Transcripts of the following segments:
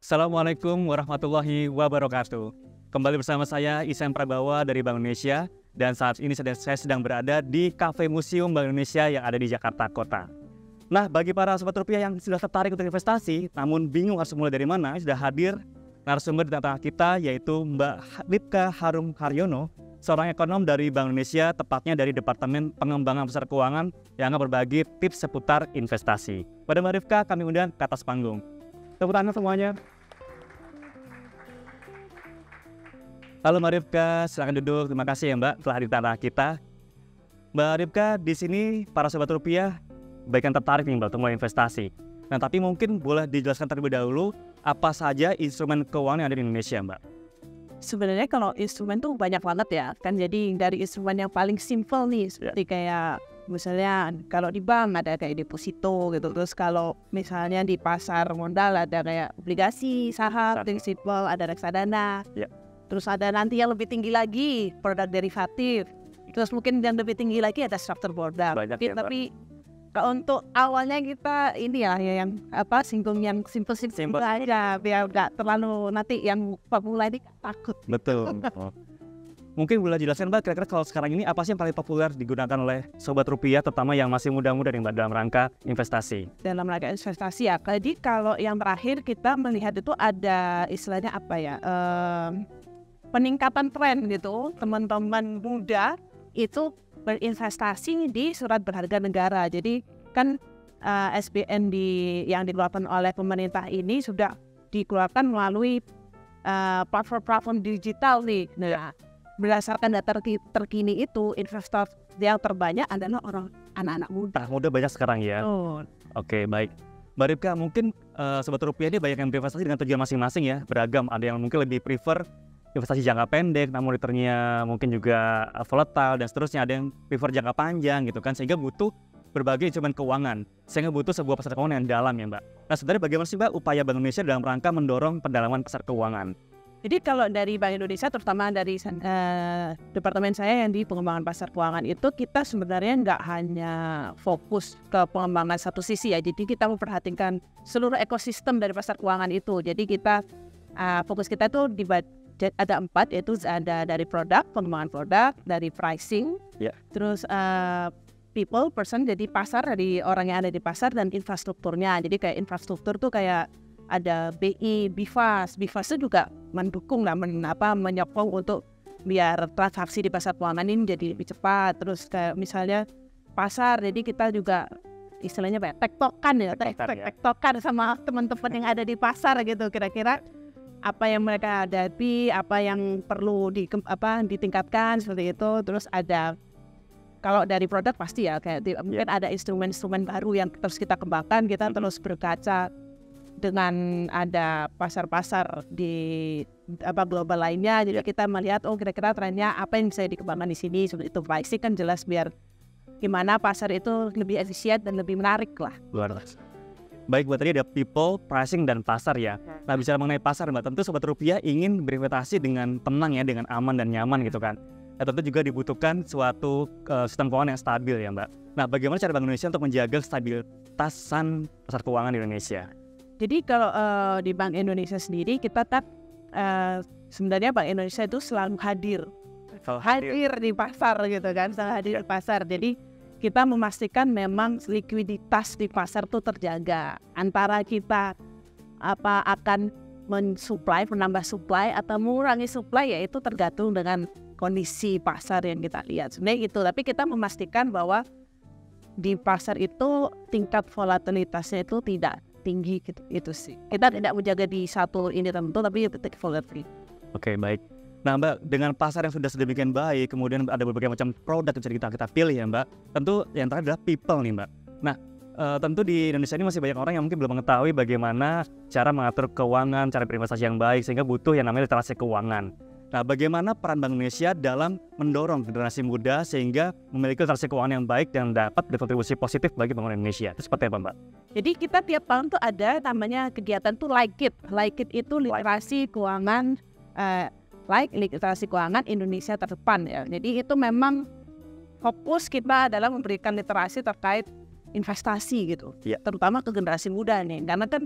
Assalamualaikum warahmatullahi wabarakatuh. Kembali bersama saya Ihsan Prabawa dari Bank Indonesia, dan saat ini saya sedang berada di Cafe Museum Bank Indonesia yang ada di Jakarta Kota. Nah, bagi para sobat rupiah yang sudah tertarik untuk investasi namun bingung harus mulai dari mana, sudah hadir narasumber di tengah kita, yaitu Mbak Ripka Harum Haryono, seorang ekonom dari Bank Indonesia, tepatnya dari Departemen Pengembangan Pasar Keuangan, yang akan berbagi tips seputar investasi. Pada Mbak Ripka, kami undang ke atas panggung. Tepuk tangan semuanya. Halo Mbak Ripka, silakan duduk. Terima kasih ya Mbak telah hadir di tanah kita. Mbak Ripka, di sini para sobat rupiah baik yang tertarik nih Mbak untuk mulai investasi. Nah, tapi mungkin boleh dijelaskan terlebih dahulu apa saja instrumen keuangan yang ada di Indonesia, Mbak? Sebenarnya kalau instrumen tuh banyak banget ya, kan jadi dari instrumen yang paling simple nih, seperti kayak misalnya kalau di bank ada kayak deposito gitu, terus kalau misalnya di pasar modal ada kayak obligasi, saham, simple, ada reksadana, terus ada nanti yang lebih tinggi lagi produk derivatif, terus mungkin yang lebih tinggi lagi ada structured product. Tapi untuk awalnya kita ini ya yang singgung yang simple aja biar nggak terlalu nanti yang pemula ini takut. Betul. Mungkin boleh jelaskan Mbak, kira-kira kalau sekarang ini apa sih yang paling populer digunakan oleh sobat rupiah, terutama yang masih muda-muda nih Mbak dalam rangka investasi? Dalam rangka investasi ya. Jadi kalau yang terakhir kita melihat itu ada istilahnya peningkatan tren gitu, teman-teman muda itu berinvestasi di surat berharga negara. Jadi kan SBN yang dikeluarkan oleh pemerintah ini sudah dikeluarkan melalui platform-platform digital nih. Nah, berdasarkan data terkini itu investor yang terbanyak adalah anak-anak muda. Anak muda banyak sekarang ya. Oke, baik. Mbak Ripka, mungkin sobat rupiah ini banyak yang berinvestasi dengan tujuan masing-masing ya, beragam. Ada yang mungkin lebih prefer investasi jangka pendek, namun returnnya mungkin juga volatile dan seterusnya. Ada yang prefer jangka panjang gitu kan, sehingga butuh berbagai instrumen keuangan, sehingga butuh sebuah pasar keuangan yang dalam ya Mbak. Nah, sebenarnya bagaimana sih Mbak upaya Bank Indonesia dalam rangka mendorong pendalaman pasar keuangan? Jadi kalau dari Bank Indonesia, terutama dari departemen saya yang di pengembangan pasar keuangan itu, kita sebenarnya nggak hanya fokus ke pengembangan satu sisi ya, jadi kita memperhatikan seluruh ekosistem dari pasar keuangan itu. Jadi kita fokus kita itu ada 4, yaitu ada dari produk, pengembangan produk, dari pricing, terus person, jadi pasar, dari orang yang ada di pasar, dan infrastrukturnya. Jadi kayak infrastruktur tuh kayak ada BI, BIFAS itu juga mendukung lah, menyokong untuk biar transaksi di pasar keuangan ini jadi lebih cepat. Terus kayak misalnya pasar, jadi kita juga istilahnya tektokan sama teman-teman yang ada di pasar gitu, kira-kira apa yang mereka hadapi, apa yang perlu ditingkatkan seperti itu. Terus ada kalau dari produk pasti ya kayak mungkin ada instrumen-instrumen baru yang terus kita kembangkan, kita terus berkaca dengan ada pasar-pasar di global lainnya. Jadi kita melihat kira-kira trennya apa yang bisa dikembangkan di sini. Seperti itu pricing kan jelas biar gimana pasar itu lebih efisien dan lebih menarik lah. Luar biasa. Baik, buat tadi ada people, pricing, dan pasar ya. Nah, bicara mengenai pasar Mbak, tentu sobat rupiah ingin berinvestasi dengan tenang ya, dengan aman dan nyaman gitu kan. Nah, tentu juga dibutuhkan suatu sistem keuangan yang stabil ya Mbak. Nah, bagaimana cara Bank Indonesia untuk menjaga stabilitasan pasar keuangan di Indonesia? Jadi kalau di Bank Indonesia sendiri kita sebenarnya Bank Indonesia itu selalu hadir di pasar gitu kan, selalu hadir di pasar. Jadi kita memastikan memang likuiditas di pasar itu terjaga. Antara kita akan menambah supply atau mengurangi supply, ya itu tergantung dengan kondisi pasar yang kita lihat. Sebenarnya itu, tapi kita memastikan bahwa di pasar itu tingkat volatilitasnya itu tidak tinggi gitu, itu sih. Kita tidak menjaga di satu ini tertentu, tapi volatility. Oke, baik. Nah Mbak, dengan pasar yang sudah sedemikian baik, kemudian ada berbagai macam produk yang bisa kita pilih ya Mbak. Tentu yang terakhir adalah people nih Mbak. Nah, tentu di Indonesia ini masih banyak orang yang mungkin belum mengetahui bagaimana cara mengatur keuangan, cara berinvestasi yang baik, sehingga butuh yang namanya literasi keuangan. Nah, bagaimana peran Bank Indonesia dalam mendorong generasi muda sehingga memiliki literasi keuangan yang baik dan dapat berkontribusi positif bagi pembangunan Indonesia? Itu seperti apa Mbak? Jadi kita tiap tahun tuh ada namanya kegiatan tuh Like It itu literasi keuangan literasi keuangan Indonesia terdepan ya. Jadi itu memang fokus kita adalah memberikan literasi terkait investasi gitu, terutama ke generasi muda nih. Karena kan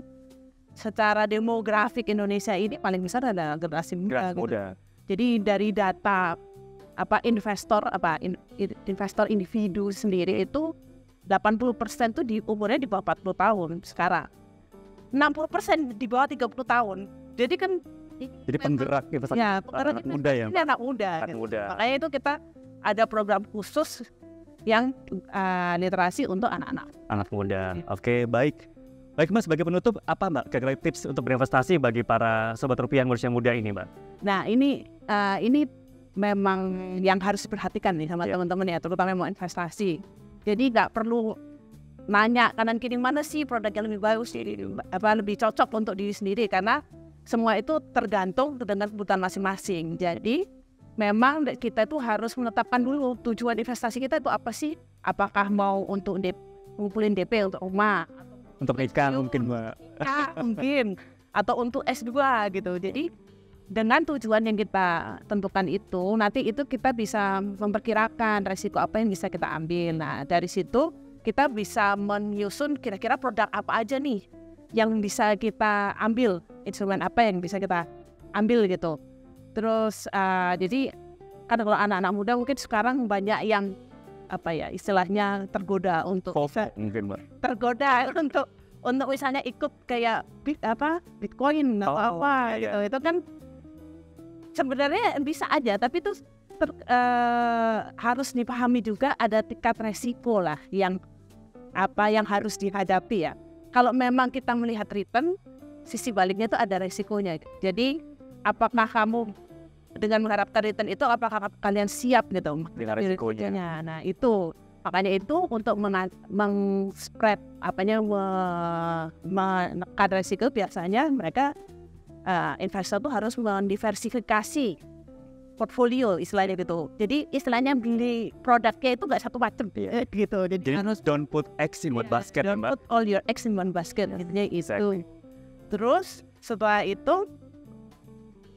secara demografik Indonesia ini paling besar adalah generasi muda. Gitu. Jadi dari data investor individu sendiri itu 80% tuh di umurnya di bawah 40 tahun sekarang. 60% di bawah 30 tahun. Jadi kan penggerak investasi anak muda ya. Ini anak muda. Makanya itu kita ada program khusus yang literasi untuk anak muda. Oke, baik. Baik Mas, sebagai penutup apa Mbak kira-kira tips untuk berinvestasi bagi para sobat rupiah usia muda ini Mbak? Nah ini memang yang harus diperhatikan nih sama teman-teman ya, terutama yang mau investasi. Jadi nggak perlu nanya kanan kiri mana sih produk yang lebih bagus, lebih cocok untuk diri sendiri, karena semua itu tergantung dengan kebutuhan masing-masing. Jadi memang kita itu harus menetapkan dulu tujuan investasi kita itu apa sih? Apakah mau untuk ngumpulin DP untuk rumah, untuk nikah mungkin Mbak. Mungkin, atau untuk S2 gitu. Jadi dengan tujuan yang kita tentukan itu, nanti itu kita bisa memperkirakan resiko apa yang bisa kita ambil. Nah dari situ kita bisa menyusun kira-kira produk apa aja nih yang bisa kita ambil, instrumen apa yang bisa kita ambil gitu. Terus jadi kan kalau anak-anak muda mungkin sekarang banyak yang istilahnya tergoda untuk tergoda untuk misalnya ikut kayak Bitcoin atau gitu. Itu kan sebenarnya bisa aja, tapi itu harus dipahami juga ada tingkat resiko lah yang harus dihadapi ya. Kalau memang kita melihat return, sisi baliknya itu ada resikonya. Jadi apakah kamu dengan mengharapkan return itu, apakah kalian siap gitu dengan resikonya? Nah itu makanya itu untuk meng-spread menekan resiko, biasanya mereka investor tuh harus mendiversifikasi portfolio istilahnya gitu. Jadi istilahnya beli produknya itu nggak satu macam gitu. Jadi harus don't put eggs in one basket. Don't put all your eggs in one basket. Intinya itu. Terus setelah itu,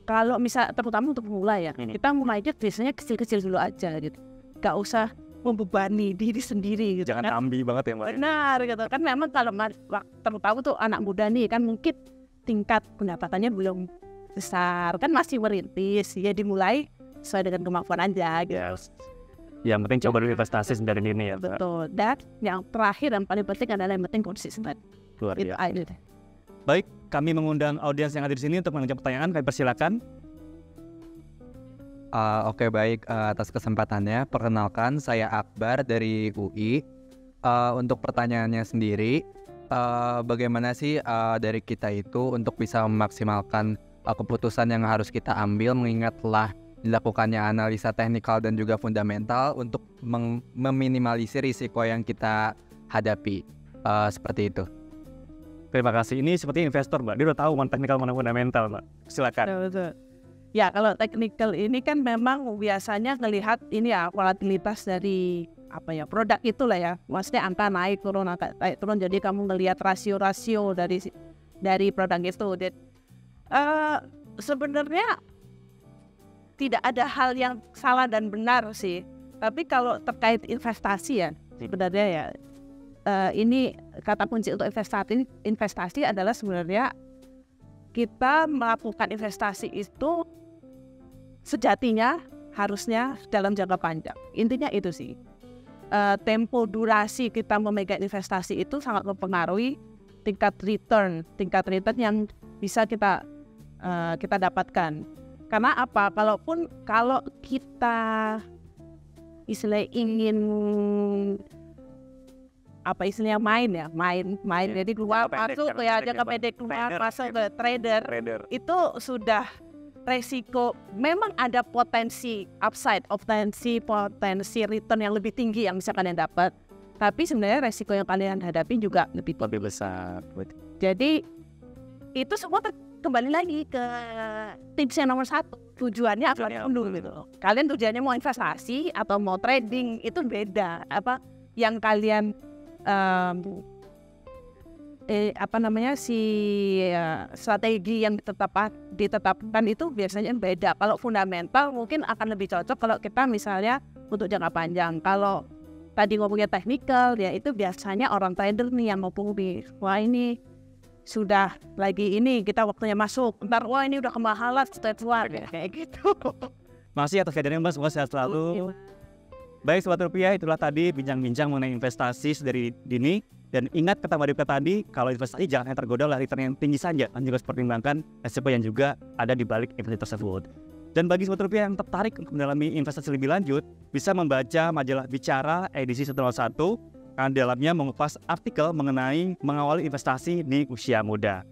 kalau misal terutama untuk memulai ya, kita mulai aja biasanya kecil-kecil dulu aja gitu. Gak usah membebani diri sendiri gitu. Jangan ambi banget ya Mbak. Benar gitu kan, memang kalau terutama tuh anak muda nih kan mungkin tingkat pendapatannya belum besar, kan masih merintis, ya dimulai sesuai dengan kemampuan aja gitu. Yes. Yang penting coba dulu investasi dari ini ya Mbak. Betul. Dan yang terakhir dan paling penting adalah yang penting konsisten. Luar biasa. Baik, kami mengundang audiens yang ada di sini untuk menjawab pertanyaan. Kami persilakan. Oke, baik, atas kesempatannya. Perkenalkan, saya Akbar dari UI. Untuk pertanyaannya sendiri, bagaimana sih dari kita itu untuk bisa memaksimalkan keputusan yang harus kita ambil, mengingat telah dilakukannya analisa teknikal dan juga fundamental untuk meminimalisir risiko yang kita hadapi, seperti itu. Terima kasih. Ini seperti investor Mbak, dia udah tahu mana teknikal mana fundamental Mbak. Silakan. Betul. Ya kalau technical ini kan memang biasanya ngelihat ini ya volatilitas dari produk itulah ya. Maksudnya angka naik turun, jadi kamu ngelihat rasio-rasio dari produk itu. Dan sebenarnya tidak ada hal yang salah dan benar sih. Tapi kalau terkait investasi ya, sebenarnya ya ini kata kunci untuk investasi adalah sebenarnya kita melakukan investasi itu sejatinya harusnya dalam jangka panjang. Intinya itu sih. Tempo durasi kita memegang investasi itu sangat mempengaruhi tingkat return yang bisa kita dapatkan. Karena apa? Kalau kita istilahnya ingin main jadi keluar masuk ya jangka pendek keluar masuk ke trader itu sudah resiko. Memang ada potensi upside, potensi return yang lebih tinggi yang bisa kalian dapat, tapi sebenarnya resiko yang kalian hadapi juga lebih besar. Jadi itu semua kembali lagi ke tips yang nomor 1, tujuannya apa dulu gitu. Kalian tujuannya mau investasi atau mau trading itu beda. Yang kalian strategi yang ditetapkan itu biasanya beda. Kalau fundamental mungkin akan lebih cocok kalau kita misalnya untuk jangka panjang. Kalau tadi ngomongnya technical ya itu biasanya orang trader nih yang ngomong wah ini sudah lagi ini kita waktunya masuk, ntar wah ini udah kemahalan stage 1 ya, kayak gitu. Makasih atas kehadirannya Mbak, semoga sehat selalu. Baik Sobat Rupiah, itulah tadi bincang-bincang mengenai investasi dari dini. Dan ingat kata Mbak Ripka tadi, kalau investasi jangan hanya tergoda oleh return yang tinggi saja, dan juga pertimbangkan resiko yang juga ada di balik investasi tersebut. Dan bagi Sobat Rupiah yang tertarik untuk mendalami investasi lebih lanjut, bisa membaca majalah Bicara edisi 101, karena di dalamnya mengupas artikel mengenai mengawali investasi di usia muda.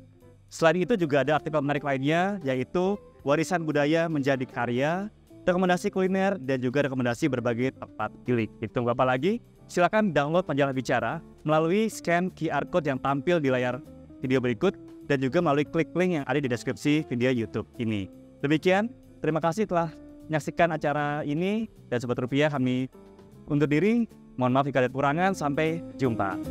Selain itu juga ada artikel menarik lainnya, yaitu warisan budaya menjadi karya, rekomendasi kuliner, dan juga rekomendasi berbagai tempat pilih. Itu apa lagi? Silakan download majalah Bicara melalui scan QR Code yang tampil di layar video berikut dan juga melalui klik link yang ada di deskripsi video YouTube ini. Demikian, terima kasih telah menyaksikan acara ini dan Sobat Rupiah kami undur diri. Mohon maaf jika ada kekurangan, sampai jumpa.